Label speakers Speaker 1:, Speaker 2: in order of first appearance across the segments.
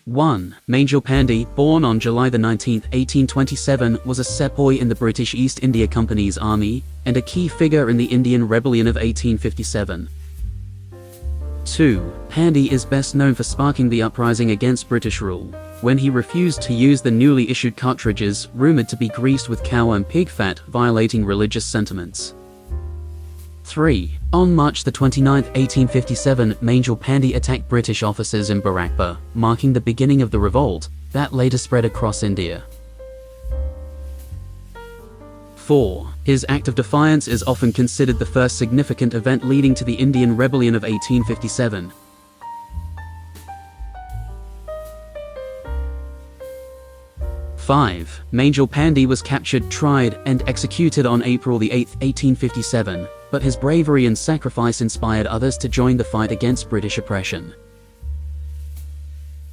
Speaker 1: 1. Mangal Pandey, born on July 19, 1827, was a sepoy in the British East India Company's army, and a key figure in the Indian Rebellion of 1857. 2. Pandey is best known for sparking the uprising against British rule, when he refused to use the newly issued cartridges, rumored to be greased with cow and pig fat, violating religious sentiments. 3. On March 29, 1857, Mangal Pandey attacked British officers in Barakpur, marking the beginning of the revolt that later spread across India. 4. His act of defiance is often considered the first significant event leading to the Indian Rebellion of 1857. 5. Mangal Pandey was captured, tried, and executed on April 8, 1857, but his bravery and sacrifice inspired others to join the fight against British oppression.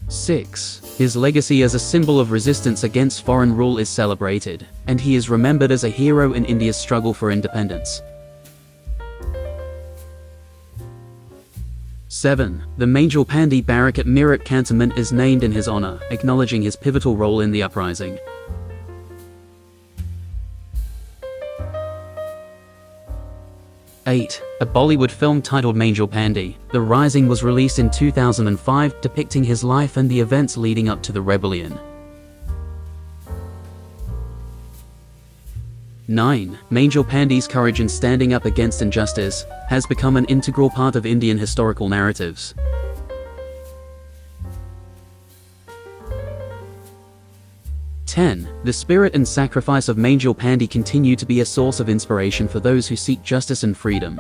Speaker 1: 6. His legacy as a symbol of resistance against foreign rule is celebrated, and he is remembered as a hero in India's struggle for independence. 7. The Mangal Pandey Barrack at Meerut Cantonment is named in his honor, acknowledging his pivotal role in the uprising. 8. A Bollywood film titled Mangal Pandey, The Rising was released in 2005, depicting his life and the events leading up to the rebellion. 9. Mangal Pandey's courage in standing up against injustice has become an integral part of Indian historical narratives. 10. The spirit and sacrifice of Mangal Pandey continue to be a source of inspiration for those who seek justice and freedom.